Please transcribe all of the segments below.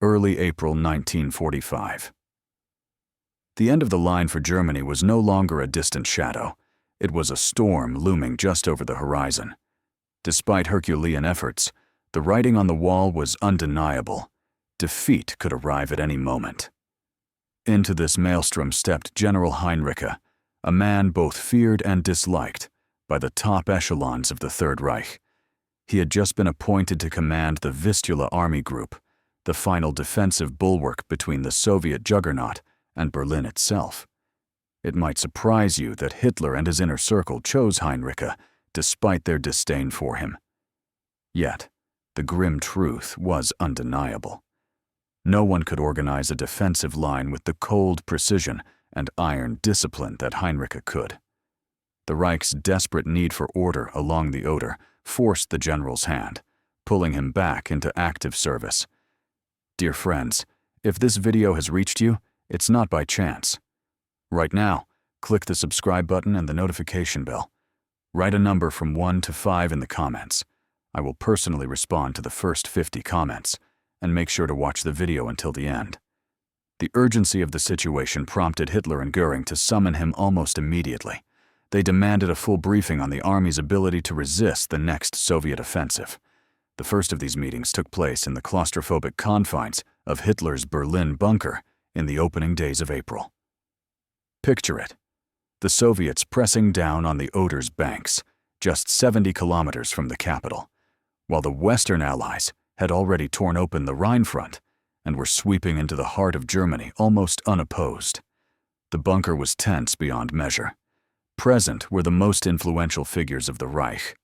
Early April 1945. The end of the line for Germany was no longer a distant shadow. It was a storm looming just over the horizon. Despite Herculean efforts, the writing on the wall was undeniable. Defeat could arrive at any moment. Into this maelstrom stepped General Heinrici, a man both feared and disliked by the top echelons of the Third Reich. He had just been appointed to command the Vistula Army Group, the final defensive bulwark between the Soviet juggernaut and Berlin itself. It might surprise you that Hitler and his inner circle chose Heinrici despite their disdain for him. Yet, the grim truth was undeniable. No one could organize a defensive line with the cold precision and iron discipline that Heinrici could. The Reich's desperate need for order along the Oder forced the general's hand, pulling him back into active service. Dear friends, if this video has reached you, it's not by chance. Right now, click the subscribe button and the notification bell. Write a number from 1 to 5 in the comments. I will personally respond to the first 50 comments, and make sure to watch the video until the end. The urgency of the situation prompted Hitler and Göring to summon him almost immediately. They demanded a full briefing on the army's ability to resist the next Soviet offensive. The first of these meetings took place in the claustrophobic confines of Hitler's Berlin bunker in the opening days of April. Picture it. The Soviets pressing down on the Oder's banks, just 70 kilometers from the capital, while the Western Allies had already torn open the Rhine front and were sweeping into the heart of Germany almost unopposed. The bunker was tense beyond measure. Present were the most influential figures of the Reich: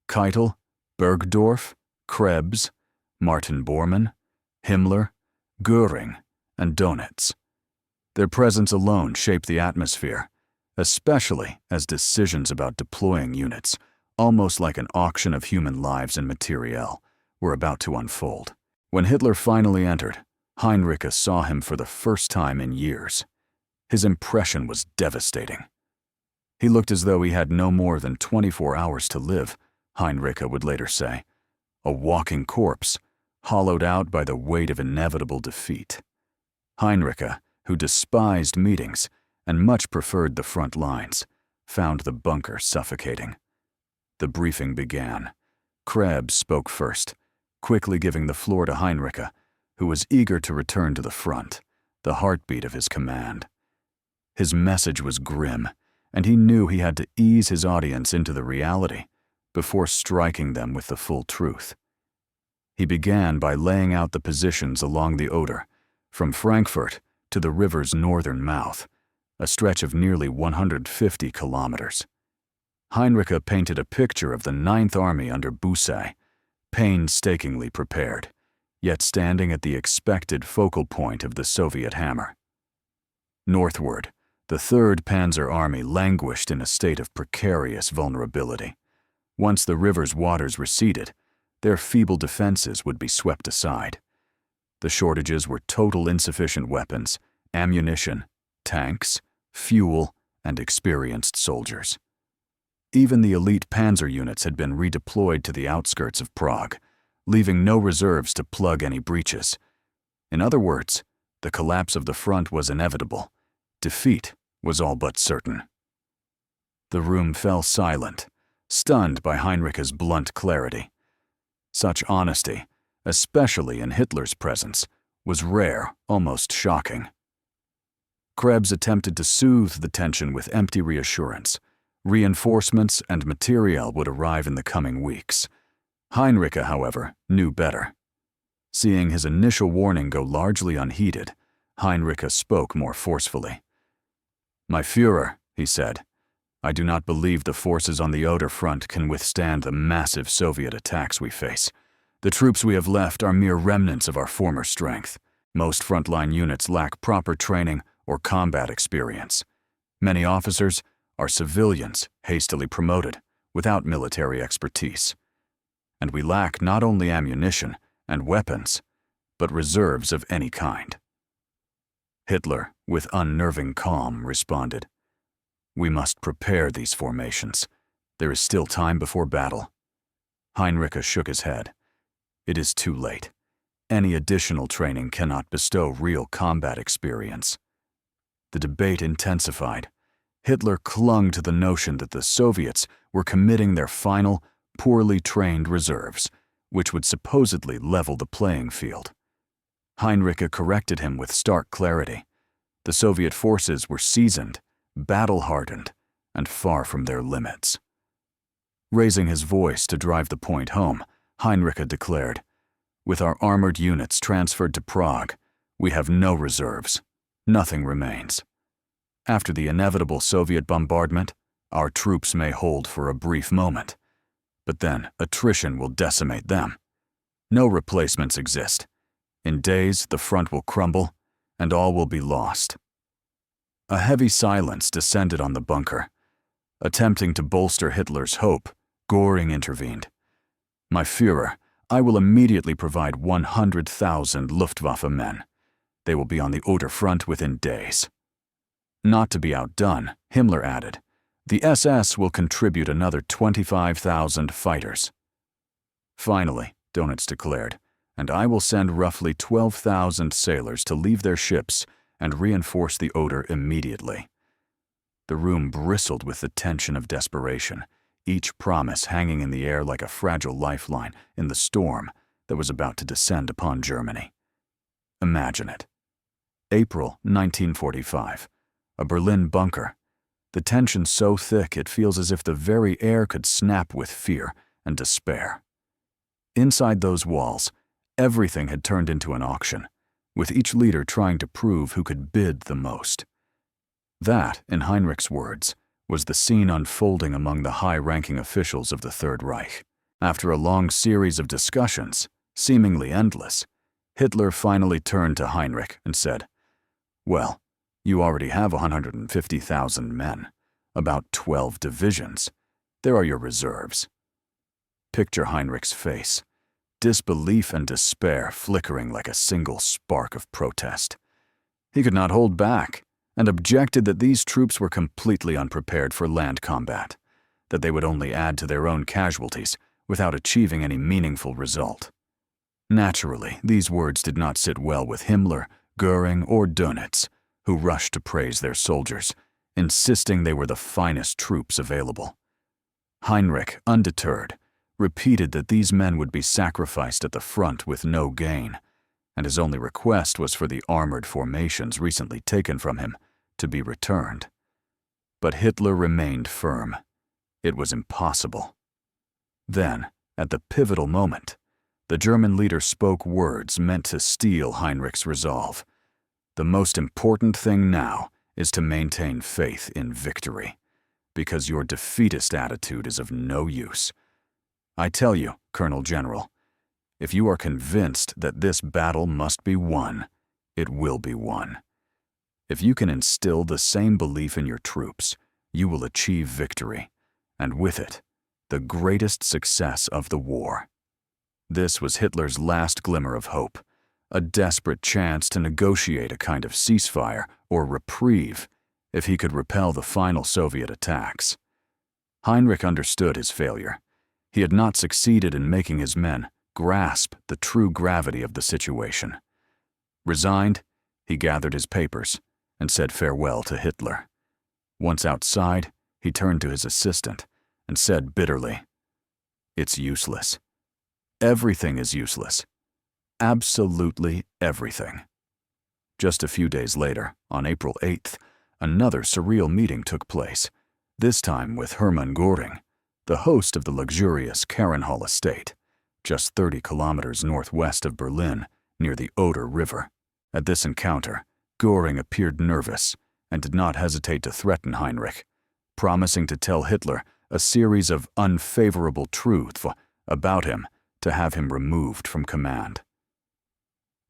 Keitel, Bergdorf, Krebs, Martin Bormann, Himmler, Göring, and Dönitz. Their presence alone shaped the atmosphere, especially as decisions about deploying units, almost like an auction of human lives and materiel, were about to unfold. When Hitler finally entered, Heinrici saw him for the first time in years. His impression was devastating. He looked as though he had no more than 24 hours to live, Heinrici would later say, a walking corpse, hollowed out by the weight of inevitable defeat. Heinrici, who despised meetings and much preferred the front lines, found the bunker suffocating. The briefing began. Krebs spoke first, quickly giving the floor to Heinrici, who was eager to return to the front, the heartbeat of his command. His message was grim, and he knew he had to ease his audience into the reality before striking them with the full truth. He began by laying out the positions along the Oder, from Frankfurt to the river's northern mouth, a stretch of nearly 150 kilometers. Heinrici painted a picture of the Ninth Army under Busse, painstakingly prepared, yet standing at the expected focal point of the Soviet hammer. Northward, the Third Panzer Army languished in a state of precarious vulnerability. Once the river's waters receded, their feeble defenses would be swept aside. The shortages were total insufficient weapons, ammunition, tanks, fuel, and experienced soldiers. Even the elite panzer units had been redeployed to the outskirts of Prague, leaving no reserves to plug any breaches. In other words, the collapse of the front was inevitable. Defeat was all but certain. The room fell silent, stunned by Heinrici's blunt clarity. Such honesty, especially in Hitler's presence, was rare, almost shocking. Krebs attempted to soothe the tension with empty reassurance. Reinforcements and materiel would arrive in the coming weeks. Heinrici, however, knew better. Seeing his initial warning go largely unheeded, Heinrici spoke more forcefully. "My Führer," he said, "I do not believe the forces on the Oder front can withstand the massive Soviet attacks we face. The troops we have left are mere remnants of our former strength. Most frontline units lack proper training or combat experience. Many officers are civilians hastily promoted, without military expertise. And we lack not only ammunition and weapons, but reserves of any kind." Hitler, with unnerving calm, responded, "We must prepare these formations. There is still time before battle." Heinrici shook his head. "It is too late. Any additional training cannot bestow real combat experience. The debate intensified. Hitler clung to the notion that the Soviets were committing their final, poorly trained reserves, which would supposedly level the playing field. Heinrici corrected him with stark clarity. The Soviet forces were seasoned, battle-hardened, and far from their limits. Raising his voice to drive the point home, Heinrici declared, "With our armored units transferred to Prague, we have no reserves. Nothing remains. After the inevitable Soviet bombardment, our troops may hold for a brief moment, but then attrition will decimate them. No replacements exist. In days, the front will crumble, and all will be lost." A heavy silence descended on the bunker. Attempting to bolster Hitler's hope, Göring intervened. "My Führer, I will immediately provide 100,000 Luftwaffe men. They will be on the Oder front within days." Not to be outdone, Himmler added, "The SS will contribute another 25,000 fighters." Finally, Dönitz declared, "And I will send roughly 12,000 sailors to leave their ships and reinforce the Oder immediately." The room bristled with the tension of desperation, each promise hanging in the air like a fragile lifeline in the storm that was about to descend upon Germany. Imagine it. April 1945. A Berlin bunker. The tension so thick it feels as if the very air could snap with fear and despair. Inside those walls, everything had turned into an auction, with each leader trying to prove who could bid the most. That, in Heinrich's words, was the scene unfolding among the high-ranking officials of the Third Reich. After a long series of discussions, seemingly endless, Hitler finally turned to Heinrich and said, "Well, you already have 150,000 men, about 12 divisions. There are your reserves." Picture Heinrich's face, disbelief and despair flickering like a single spark of protest. He could not hold back, and objected that these troops were completely unprepared for land combat, that they would only add to their own casualties without achieving any meaningful result. Naturally, these words did not sit well with Himmler, Göring, or Dönitz, who rushed to praise their soldiers, insisting they were the finest troops available. Heinrich, undeterred, repeated that these men would be sacrificed at the front with no gain, and his only request was for the armored formations recently taken from him to be returned. But Hitler remained firm. It was impossible. Then, at the pivotal moment, the German leader spoke words meant to steel Heinrich's resolve. "The most important thing now is to maintain faith in victory, because your defeatist attitude is of no use. I tell you, Colonel General, if you are convinced that this battle must be won, it will be won. If you can instill the same belief in your troops, you will achieve victory, and with it, the greatest success of the war." This was Hitler's last glimmer of hope, a desperate chance to negotiate a kind of ceasefire or reprieve if he could repel the final Soviet attacks. Heinrich understood his failure. He had not succeeded in making his men grasp the true gravity of the situation. Resigned, he gathered his papers and said farewell to Hitler. Once outside, he turned to his assistant and said bitterly, "It's useless. Everything is useless. Absolutely everything." Just a few days later, on April 8th, another surreal meeting took place, this time with Hermann Göring, the host of the luxurious Karenhall estate, just 30 kilometers northwest of Berlin, near the Oder River. At this encounter, Göring appeared nervous and did not hesitate to threaten Heinrich, promising to tell Hitler a series of unfavorable truths about him to have him removed from command.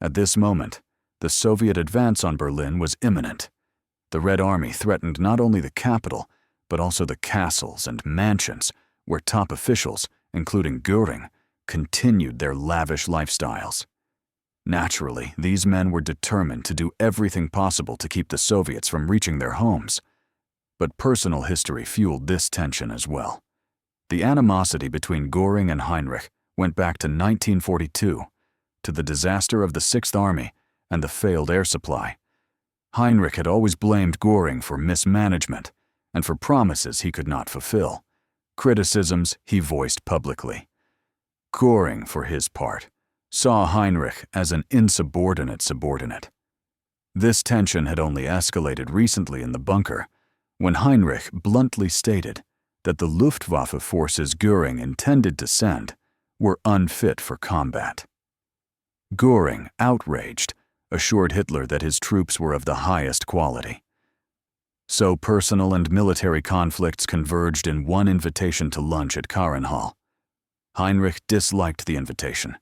At this moment, the Soviet advance on Berlin was imminent. The Red Army threatened not only the capital, but also the castles and mansions where top officials, including Göring, continued their lavish lifestyles. Naturally, these men were determined to do everything possible to keep the Soviets from reaching their homes. But personal history fueled this tension as well. The animosity between Göring and Heinrich went back to 1942, to the disaster of the Sixth Army and the failed air supply. Heinrich had always blamed Göring for mismanagement and for promises he could not fulfill, criticisms he voiced publicly. Göring, for his part, saw Heinrich as an insubordinate subordinate. This tension had only escalated recently in the bunker, when Heinrich bluntly stated that the Luftwaffe forces Göring intended to send were unfit for combat. Göring, outraged, assured Hitler that his troops were of the highest quality. So personal and military conflicts converged in one invitation to lunch at Kahrenhall. Heinrich disliked the invitation.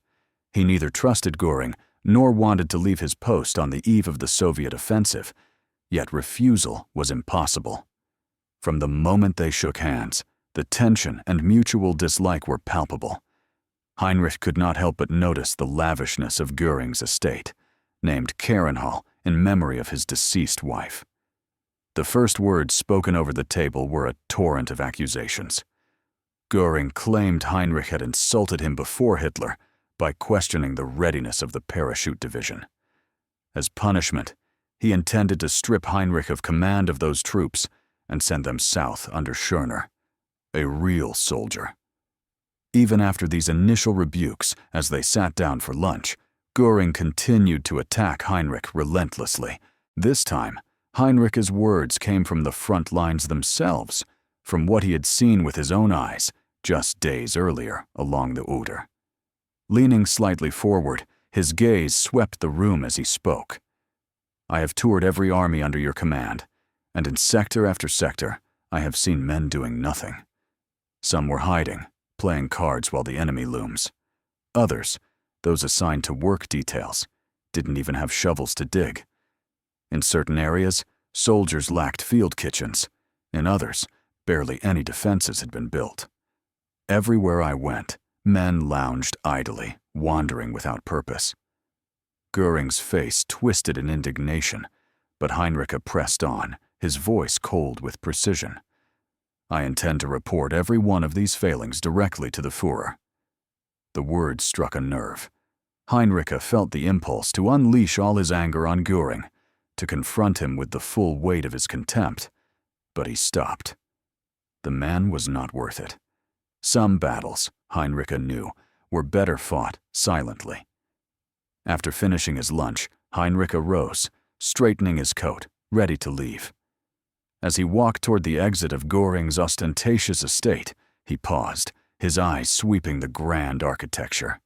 He neither trusted Göring nor wanted to leave his post on the eve of the Soviet offensive, yet refusal was impossible. From the moment they shook hands, the tension and mutual dislike were palpable. Heinrich could not help but notice the lavishness of Göring's estate, named Kahrenhall in memory of his deceased wife. The first words spoken over the table were a torrent of accusations. Göring claimed Heinrich had insulted him before Hitler by questioning the readiness of the parachute division. As punishment, he intended to strip Heinrich of command of those troops and send them south under Schörner, a real soldier. Even after these initial rebukes, as they sat down for lunch, Göring continued to attack Heinrich relentlessly. This time, Heinrich's words came from the front lines themselves, from what he had seen with his own eyes just days earlier along the Oder. Leaning slightly forward, his gaze swept the room as he spoke. "I have toured every army under your command, and in sector after sector, I have seen men doing nothing. Some were hiding, playing cards while the enemy looms. Others, those assigned to work details, didn't even have shovels to dig. In certain areas, soldiers lacked field kitchens. In others, barely any defenses had been built. Everywhere I went, men lounged idly, wandering without purpose." Göring's face twisted in indignation, but Heinrich pressed on, his voice cold with precision. "I intend to report every one of these failings directly to the Führer." The words struck a nerve. Heinrich felt the impulse to unleash all his anger on Göring, to confront him with the full weight of his contempt, but he stopped. The man was not worth it. Some battles, Heinrich knew, were better fought silently. After finishing his lunch, Heinrich arose, straightening his coat, ready to leave. As he walked toward the exit of Göring's ostentatious estate, he paused, his eyes sweeping the grand architecture.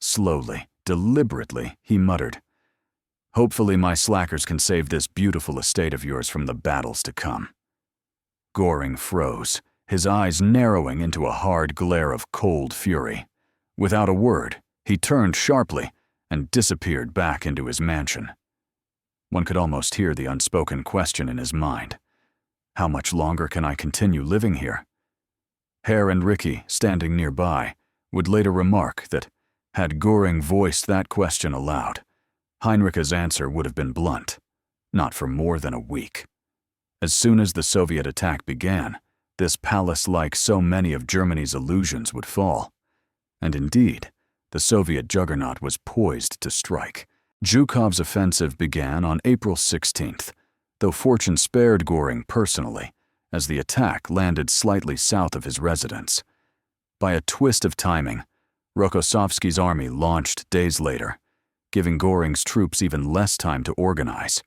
Slowly, deliberately, he muttered, "Hopefully my slackers can save this beautiful estate of yours from the battles to come." Göring froze, his eyes narrowing into a hard glare of cold fury. Without a word, he turned sharply and disappeared back into his mansion. One could almost hear the unspoken question in his mind. How much longer can I continue living here? Herr and Ricky, standing nearby, would later remark that, had Göring voiced that question aloud, Heinrich's answer would have been blunt, not for more than a week. As soon as the Soviet attack began, this palace, like so many of Germany's illusions, would fall. And indeed, the Soviet juggernaut was poised to strike. Zhukov's offensive began on April 16th, though fortune spared Göring personally, as the attack landed slightly south of his residence. By a twist of timing, Rokossovsky's army launched days later, giving Göring's troops even less time to organize.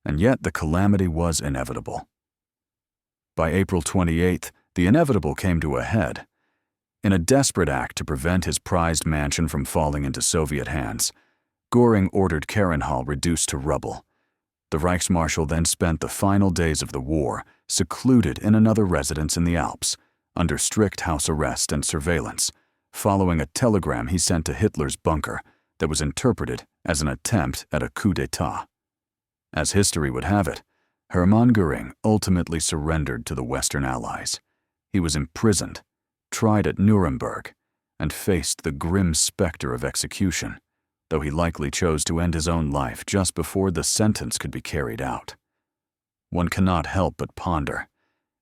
And yet the calamity was inevitable. By April 28th, the inevitable came to a head. In a desperate act to prevent his prized mansion from falling into Soviet hands, Göring ordered Kahrenhall reduced to rubble. The Reichsmarshal then spent the final days of the war secluded in another residence in the Alps, under strict house arrest and surveillance, following a telegram he sent to Hitler's bunker that was interpreted as an attempt at a coup d'etat. As history would have it, Hermann Göring ultimately surrendered to the Western Allies. He was imprisoned, tried at Nuremberg, and faced the grim specter of execution, though he likely chose to end his own life just before the sentence could be carried out. One cannot help but ponder,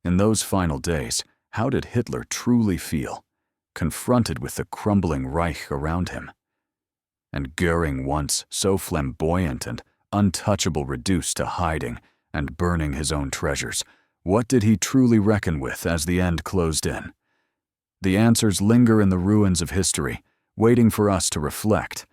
in those final days, how did Hitler truly feel, confronted with the crumbling Reich around him? And Göring, once so flamboyant and untouchable, reduced to hiding and burning his own treasures. What did he truly reckon with as the end closed in? The answers linger in the ruins of history, waiting for us to reflect.